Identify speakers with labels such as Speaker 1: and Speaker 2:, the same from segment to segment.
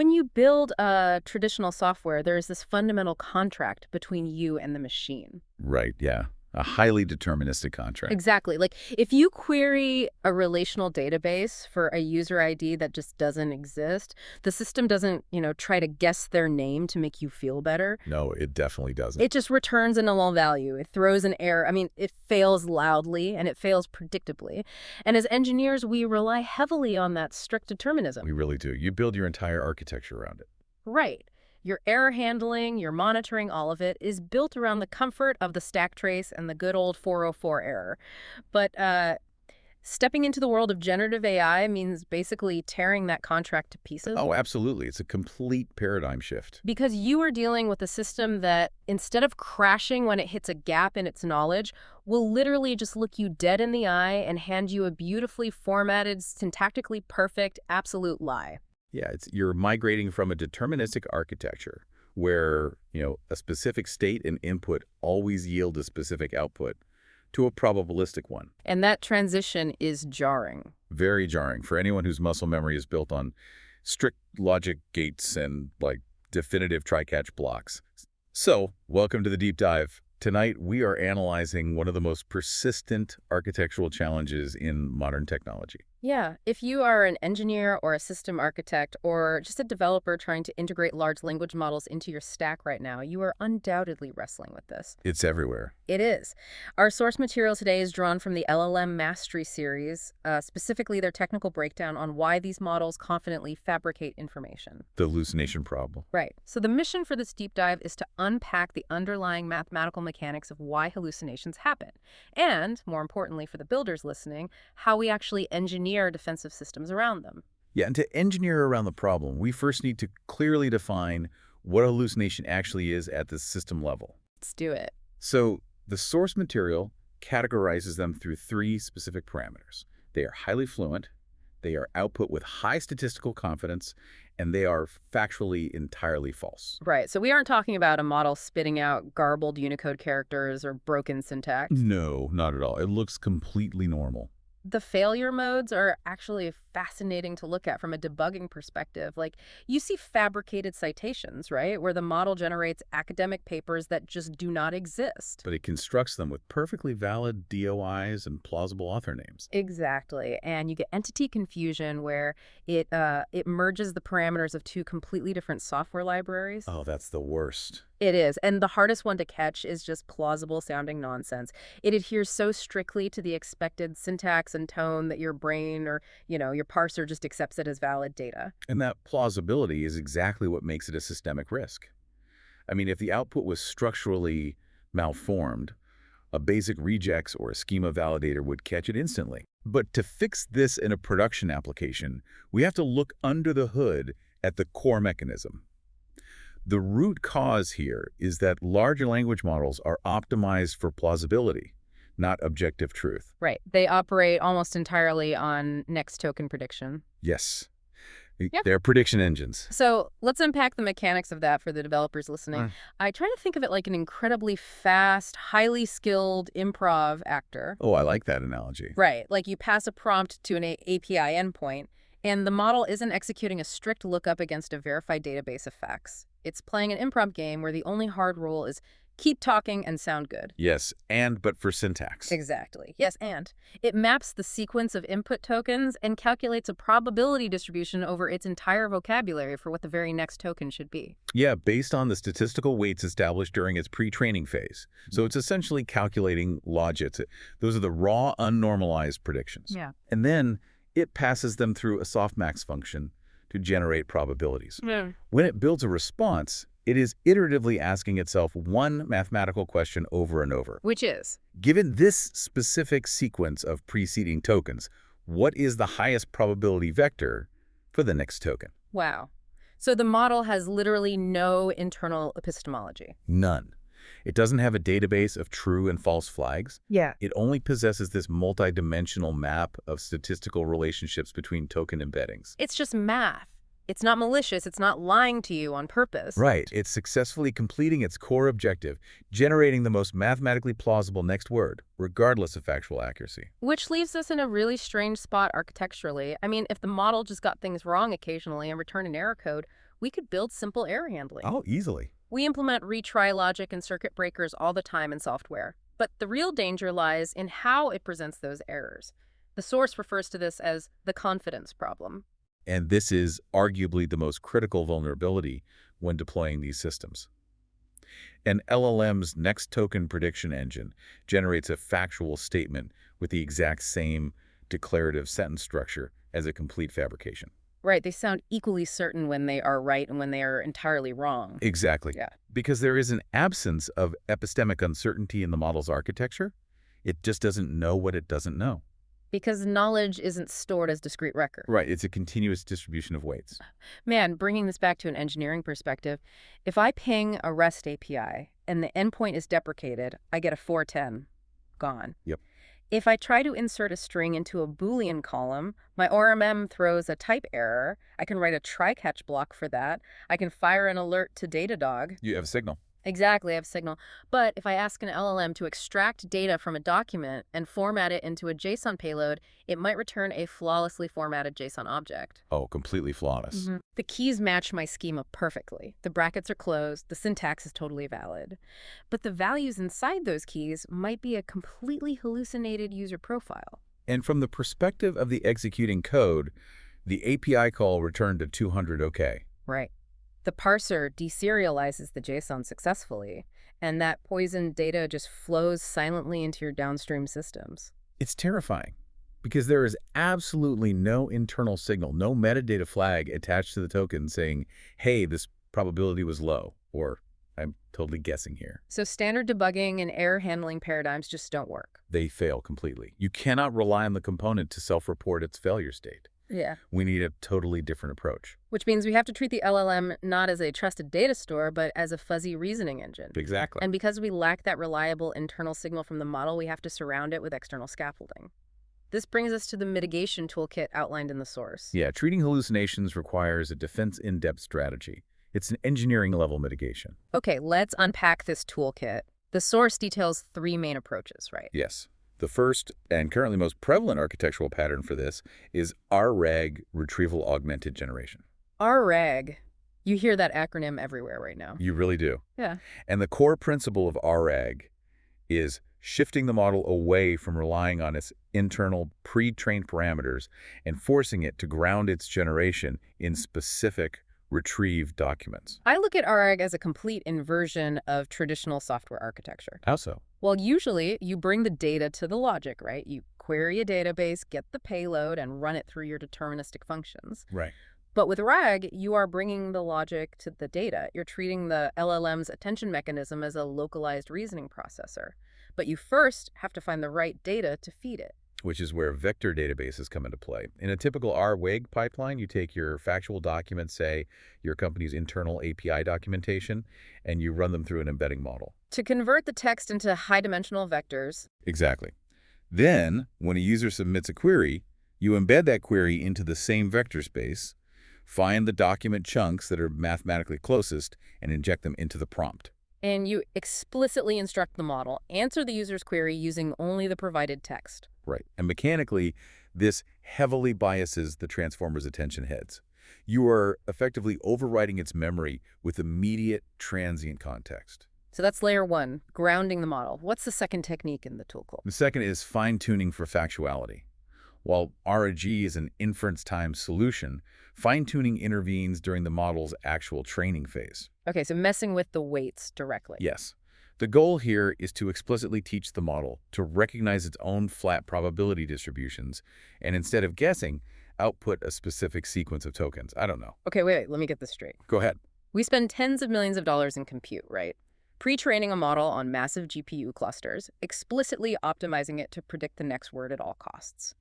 Speaker 1: When you build a traditional software, there is this fundamental contract between you and the machine.
Speaker 2: Right, yeah. A highly deterministic contract.
Speaker 1: Exactly. Like if you query a relational database for a user ID that just doesn't exist, the system doesn't, try to guess their name to make you feel better.
Speaker 2: No, it definitely doesn't.
Speaker 1: It just returns a null value. It throws an error. I mean, it fails loudly and it fails predictably. And as engineers, we rely heavily on that strict determinism.
Speaker 2: We really do. You build your entire architecture around it.
Speaker 1: Right. Your error handling, your monitoring, all of it is built around the comfort of the stack trace and the good old 404 error. But stepping into the world of generative AI means basically tearing that contract to pieces.
Speaker 2: Oh, absolutely. It's a complete paradigm shift.
Speaker 1: Because you are dealing with a system that, instead of crashing when it hits a gap in its knowledge, will literally just look you dead in the eye and hand you a beautifully formatted, syntactically perfect, absolute lie.
Speaker 2: Yeah, you're migrating from a deterministic architecture where, a specific state and input always yield a specific output to a probabilistic one.
Speaker 1: And that transition is jarring.
Speaker 2: Very jarring for anyone whose muscle memory is built on strict logic gates and, definitive try-catch blocks. So, welcome to the deep dive. Tonight, we are analyzing one of the most persistent architectural challenges in modern technology.
Speaker 1: Yeah, if you are an engineer or a system architect or just a developer trying to integrate large language models into your stack right now, you are undoubtedly wrestling with this.
Speaker 2: It's everywhere.
Speaker 1: It is. Our source material today is drawn from the LLM Mastery series, specifically their technical breakdown on why these models confidently fabricate information.
Speaker 2: The hallucination problem.
Speaker 1: Right. So the mission for this deep dive is to unpack the underlying mathematical mechanics of why hallucinations happen. And, more importantly for the builders listening, how we actually engineer defensive systems around them.
Speaker 2: Yeah, and to engineer around the problem, we first need to clearly define what a hallucination actually is at the system level.
Speaker 1: Let's do it.
Speaker 2: So the source material categorizes them through three specific parameters. They are highly fluent, they are output with high statistical confidence, and they are factually entirely false.
Speaker 1: Right. So we aren't talking about a model spitting out garbled Unicode characters or broken syntax.
Speaker 2: No, not at all. It looks completely normal.
Speaker 1: The failure modes are actually fascinating to look at from a debugging perspective. Like, you see fabricated citations, right, where the model generates academic papers that just do not exist.
Speaker 2: But it constructs them with perfectly valid DOIs and plausible author names.
Speaker 1: Exactly. And you get entity confusion where it merges the parameters of two completely different software libraries.
Speaker 2: Oh, that's the worst.
Speaker 1: It is. And the hardest one to catch is just plausible sounding nonsense. It adheres so strictly to the expected syntax and tone that your brain or, your parser just accepts it as valid data.
Speaker 2: And that plausibility is exactly what makes it a systemic risk. I mean, if the output was structurally malformed, a basic regex or a schema validator would catch it instantly. But to fix this in a production application, we have to look under the hood at the core mechanism. The root cause here is that larger language models are optimized for plausibility, not objective truth.
Speaker 1: Right. They operate almost entirely on next token prediction.
Speaker 2: Yes.
Speaker 1: Yep.
Speaker 2: They're prediction engines.
Speaker 1: So let's unpack the mechanics of that for the developers listening. I try to think of it like an incredibly fast, highly skilled improv actor.
Speaker 2: Oh, I like that analogy.
Speaker 1: Right. Like you pass a prompt to an API endpoint, and the model isn't executing a strict lookup against a verified database of facts. It's playing an improv game where the only hard rule is keep talking and sound good.
Speaker 2: Yes, but for syntax.
Speaker 1: Exactly. Yes, and. It maps the sequence of input tokens and calculates a probability distribution over its entire vocabulary for what the very next token should be.
Speaker 2: Yeah, based on the statistical weights established during its pre-training phase. So it's essentially calculating logits. Those are the raw, unnormalized predictions.
Speaker 1: Yeah.
Speaker 2: And then it passes them through a softmax function to generate probabilities.
Speaker 1: Yeah.
Speaker 2: When it builds a response, it is iteratively asking itself one mathematical question over and over.
Speaker 1: Which is?
Speaker 2: Given this specific sequence of preceding tokens, what is the highest probability vector for the next token?
Speaker 1: Wow. So the model has literally no internal epistemology.
Speaker 2: None. It doesn't have a database of true and false flags.
Speaker 1: Yeah.
Speaker 2: It only possesses this multi-dimensional map of statistical relationships between token embeddings.
Speaker 1: It's just math. It's not malicious. It's not lying to you on purpose.
Speaker 2: Right. It's successfully completing its core objective, generating the most mathematically plausible next word, regardless of factual accuracy.
Speaker 1: Which leaves us in a really strange spot architecturally. I mean, if the model just got things wrong occasionally and returned an error code, we could build simple error handling.
Speaker 2: Oh, easily.
Speaker 1: We implement retry logic and circuit breakers all the time in software. But the real danger lies in how it presents those errors. The source refers to this as the confidence problem.
Speaker 2: And this is arguably the most critical vulnerability when deploying these systems. An LLM's next token prediction engine generates a factual statement with the exact same declarative sentence structure as a complete fabrication.
Speaker 1: Right, they sound equally certain when they are right and when they are entirely wrong.
Speaker 2: Exactly.
Speaker 1: Yeah.
Speaker 2: Because there is an absence of epistemic uncertainty in the model's architecture. It just doesn't know what it doesn't know.
Speaker 1: Because knowledge isn't stored as discrete record.
Speaker 2: Right, it's a continuous distribution of weights.
Speaker 1: Man, bringing this back to an engineering perspective, if I ping a REST API and the endpoint is deprecated, I get a 410. Gone.
Speaker 2: Yep.
Speaker 1: If I try to insert a string into a Boolean column, my ORMM throws a type error. I can write a try-catch block for that. I can fire an alert to Datadog.
Speaker 2: You have a signal.
Speaker 1: Exactly, I have signal. But if I ask an LLM to extract data from a document and format it into a JSON payload, it might return a flawlessly formatted JSON object.
Speaker 2: Oh, completely flawless.
Speaker 1: The keys match my schema perfectly. The brackets are closed, the syntax is totally valid. But the values inside those keys might be a completely hallucinated user profile.
Speaker 2: And from the perspective of the executing code, the API call returned a 200 OK.
Speaker 1: Right. The parser deserializes the JSON successfully, and that poisoned data just flows silently into your downstream systems.
Speaker 2: It's terrifying because there is absolutely no internal signal, no metadata flag attached to the token saying, hey, this probability was low, or I'm totally guessing here.
Speaker 1: So standard debugging and error handling paradigms just don't work.
Speaker 2: They fail completely. You cannot rely on the component to self-report its failure state.
Speaker 1: Yeah.
Speaker 2: We need a totally different approach.
Speaker 1: Which means we have to treat the LLM not as a trusted data store, but as a fuzzy reasoning engine.
Speaker 2: Exactly.
Speaker 1: And because we lack that reliable internal signal from the model, we have to surround it with external scaffolding. This brings us to the mitigation toolkit outlined in the source.
Speaker 2: Yeah, treating hallucinations requires a defense in-depth strategy. It's an engineering-level mitigation.
Speaker 1: Okay, let's unpack this toolkit. The source details 3 main approaches, right?
Speaker 2: Yes. The first and currently most prevalent architectural pattern for this is RAG, Retrieval Augmented Generation.
Speaker 1: RAG. You hear that acronym everywhere right now.
Speaker 2: You really do.
Speaker 1: Yeah.
Speaker 2: And the core principle of RAG is shifting the model away from relying on its internal pre-trained parameters and forcing it to ground its generation in specific retrieved documents.
Speaker 1: I look at RAG as a complete inversion of traditional software architecture.
Speaker 2: How so?
Speaker 1: Well, usually you bring the data to the logic, right? You query a database, get the payload, and run it through your deterministic functions.
Speaker 2: Right.
Speaker 1: But with RAG, you are bringing the logic to the data. You're treating the LLM's attention mechanism as a localized reasoning processor. But you first have to find the right data to feed it.
Speaker 2: Which is where vector databases come into play. In a typical RWAG pipeline, you take your factual documents, say your company's internal API documentation, and you run them through an embedding model.
Speaker 1: To convert the text into high-dimensional vectors.
Speaker 2: Exactly. Then, when a user submits a query, you embed that query into the same vector space, find the document chunks that are mathematically closest, and inject them into the prompt.
Speaker 1: And you explicitly instruct the model, answer the user's query using only the provided text.
Speaker 2: Right. And mechanically, this heavily biases the transformer's attention heads. You are effectively overriding its memory with immediate transient context.
Speaker 1: So that's layer 1, grounding the model. What's the second technique in the toolkit?
Speaker 2: The second is fine-tuning for factuality. While RAG is an inference time solution, fine-tuning intervenes during the model's actual training phase.
Speaker 1: Okay, so messing with the weights directly.
Speaker 2: Yes. The goal here is to explicitly teach the model to recognize its own flat probability distributions and instead of guessing, output a specific sequence of tokens. I don't know.
Speaker 1: Okay, wait, let me get this straight.
Speaker 2: Go ahead.
Speaker 1: We spend tens of millions of dollars in compute, right? Pre-training a model on massive GPU clusters, explicitly optimizing it to predict the next word at all costs.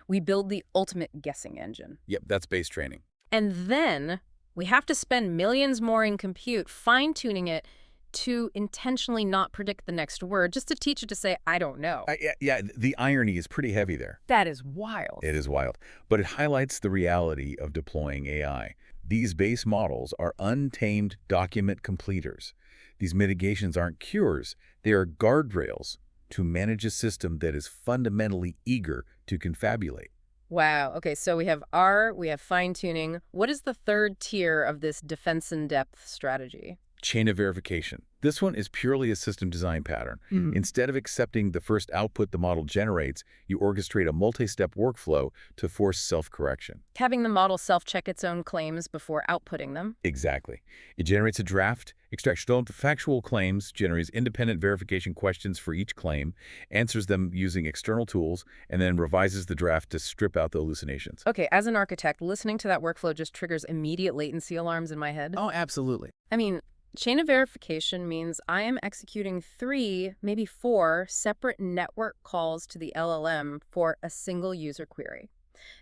Speaker 1: We build the ultimate guessing engine.
Speaker 2: Yep, that's base training.
Speaker 1: And then we have to spend millions more in compute fine-tuning it to intentionally not predict the next word, just to teach it to say, I don't know.
Speaker 2: Yeah, the irony is pretty heavy there.
Speaker 1: That is wild.
Speaker 2: It is wild, but it highlights the reality of deploying AI. These base models are untamed document completers. These mitigations aren't cures. They are guardrails to manage a system that is fundamentally eager to confabulate.
Speaker 1: Wow. Okay, so we have R, we have fine-tuning. What is the third tier of this defense-in-depth strategy?
Speaker 2: Chain of verification. This one is purely a system design pattern.
Speaker 1: Mhm.
Speaker 2: Instead of accepting the first output the model generates, you orchestrate a multi-step workflow to force self-correction.
Speaker 1: Having the model self-check its own claims before outputting them.
Speaker 2: Exactly. It generates a draft, extracts stolen factual claims, generates independent verification questions for each claim, answers them using external tools, and then revises the draft to strip out the hallucinations.
Speaker 1: Okay, as an architect, listening to that workflow just triggers immediate latency alarms in my head.
Speaker 2: Oh, absolutely.
Speaker 1: I mean, chain of verification means I am executing 3, maybe 4 separate network calls to the LLM for a single user query.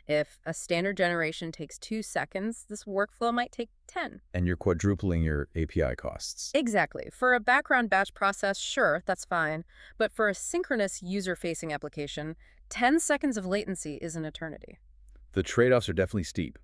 Speaker 1: If a standard generation takes 2 seconds, this workflow might take 10.
Speaker 2: And you're quadrupling your API costs.
Speaker 1: Exactly. For a background batch process, sure, that's fine. But for a synchronous user-facing application, 10 seconds of latency is an eternity.
Speaker 2: The trade-offs are definitely steep.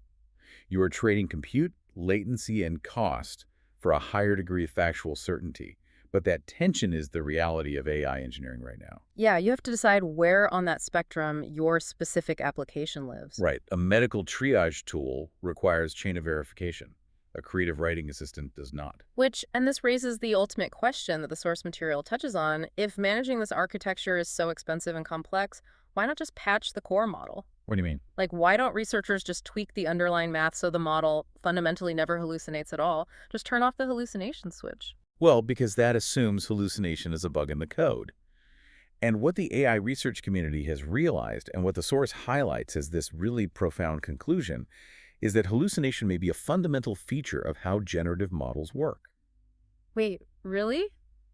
Speaker 2: You are trading compute, latency, and cost for a higher degree of factual certainty. But that tension is the reality of AI engineering right now.
Speaker 1: Yeah, you have to decide where on that spectrum your specific application lives.
Speaker 2: Right. A medical triage tool requires chain of verification. A creative writing assistant does not.
Speaker 1: And this raises the ultimate question that the source material touches on. If managing this architecture is so expensive and complex, why not just patch the core model?
Speaker 2: What do you mean?
Speaker 1: Like, why don't researchers just tweak the underlying math so the model fundamentally never hallucinates at all? Just turn off the hallucination switch.
Speaker 2: Well, because that assumes hallucination is a bug in the code. And what the AI research community has realized, and what the source highlights as this really profound conclusion, is that hallucination may be a fundamental feature of how generative models work.
Speaker 1: Wait, really?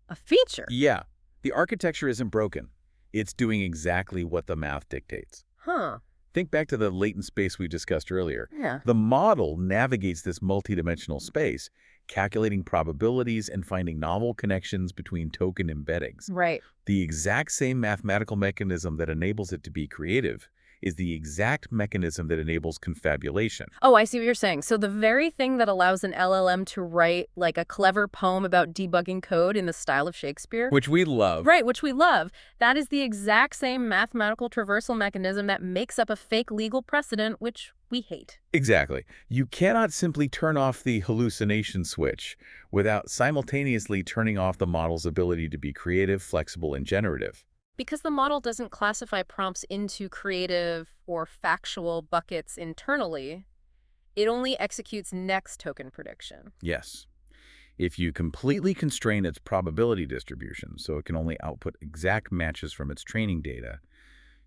Speaker 1: A feature?
Speaker 2: Yeah, the architecture isn't broken. It's doing exactly what the math dictates.
Speaker 1: Huh.
Speaker 2: Think back to the latent space we discussed earlier.
Speaker 1: Yeah.
Speaker 2: The model navigates this multidimensional space, calculating probabilities and finding novel connections between token embeddings.
Speaker 1: Right.
Speaker 2: The exact same mathematical mechanism that enables it to be creative is the exact mechanism that enables confabulation.
Speaker 1: Oh, I see what you're saying. So the very thing that allows an LLM to write like a clever poem about debugging code in the style of Shakespeare.
Speaker 2: Which we love.
Speaker 1: Right, which we love. That is the exact same mathematical traversal mechanism that makes up a fake legal precedent, which we hate.
Speaker 2: Exactly. You cannot simply turn off the hallucination switch without simultaneously turning off the model's ability to be creative, flexible, and generative.
Speaker 1: Because the model doesn't classify prompts into creative or factual buckets internally, it only executes next token prediction.
Speaker 2: Yes. If you completely constrain its probability distribution so it can only output exact matches from its training data,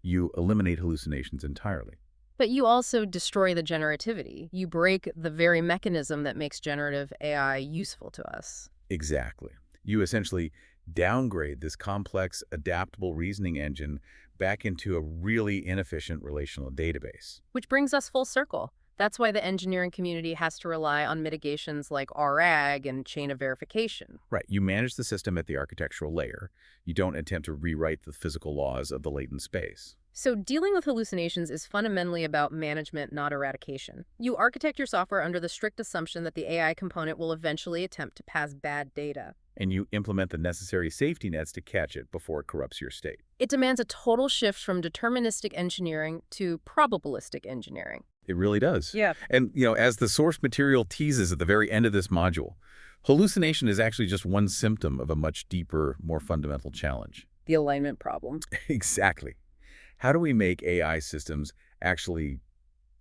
Speaker 2: you eliminate hallucinations entirely.
Speaker 1: But you also destroy the generativity. You break the very mechanism that makes generative AI useful to us.
Speaker 2: Exactly. You essentially downgrade this complex, adaptable reasoning engine back into a really inefficient relational database.
Speaker 1: Which brings us full circle. That's why the engineering community has to rely on mitigations like RAG and chain of verification.
Speaker 2: Right. You manage the system at the architectural layer. You don't attempt to rewrite the physical laws of the latent space.
Speaker 1: So dealing with hallucinations is fundamentally about management, not eradication. You architect your software under the strict assumption that the AI component will eventually attempt to pass bad data.
Speaker 2: And you implement the necessary safety nets to catch it before it corrupts your state.
Speaker 1: It demands a total shift from deterministic engineering to probabilistic engineering.
Speaker 2: It really does.
Speaker 1: Yeah.
Speaker 2: And, as the source material teases at the very end of this module, hallucination is actually just one symptom of a much deeper, more fundamental challenge.
Speaker 1: The alignment problem.
Speaker 2: Exactly. How do we make AI systems actually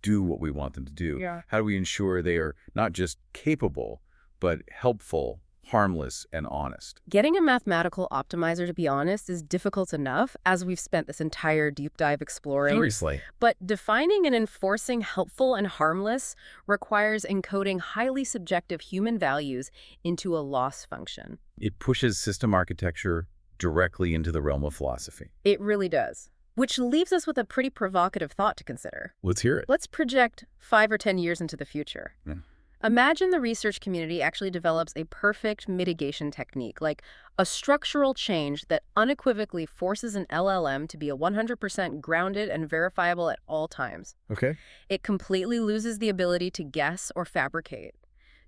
Speaker 2: do what we want them to do?
Speaker 1: Yeah.
Speaker 2: How do we ensure they are not just capable, but helpful, harmless, and honest?
Speaker 1: Getting a mathematical optimizer to be honest is difficult enough, as we've spent this entire deep dive exploring.
Speaker 2: Seriously.
Speaker 1: But defining and enforcing helpful and harmless requires encoding highly subjective human values into a loss function.
Speaker 2: It pushes system architecture directly into the realm of philosophy.
Speaker 1: It really does. Which leaves us with a pretty provocative thought to consider.
Speaker 2: Let's hear it.
Speaker 1: Let's project 5 or 10 years into the future.
Speaker 2: Yeah.
Speaker 1: Imagine the research community actually develops a perfect mitigation technique, like a structural change that unequivocally forces an LLM to be 100% grounded and verifiable at all times.
Speaker 2: Okay.
Speaker 1: It completely loses the ability to guess or fabricate.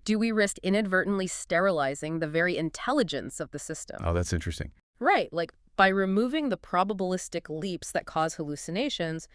Speaker 1: Do we risk inadvertently sterilizing the very intelligence of the system?
Speaker 2: Oh, that's interesting.
Speaker 1: Right, like by removing the probabilistic leaps that cause hallucinations,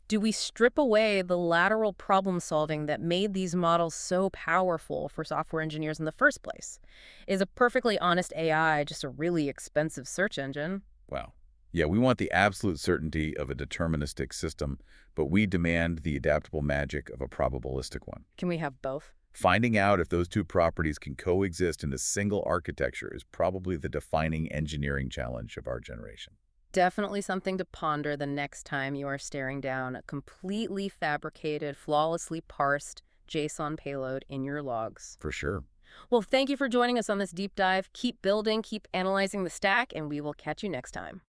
Speaker 1: Do we strip away the lateral problem solving that made these models so powerful for software engineers in the first place? Is a perfectly honest AI just a really expensive search engine?
Speaker 2: Wow. Yeah, we want the absolute certainty of a deterministic system, but we demand the adaptable magic of a probabilistic one.
Speaker 1: Can we have both?
Speaker 2: Finding out if those two properties can coexist in a single architecture is probably the defining engineering challenge of our generation.
Speaker 1: Definitely something to ponder the next time you are staring down a completely fabricated, flawlessly parsed JSON payload in your logs.
Speaker 2: For sure.
Speaker 1: Well, thank you for joining us on this deep dive. Keep building, keep analyzing the stack, and we will catch you next time.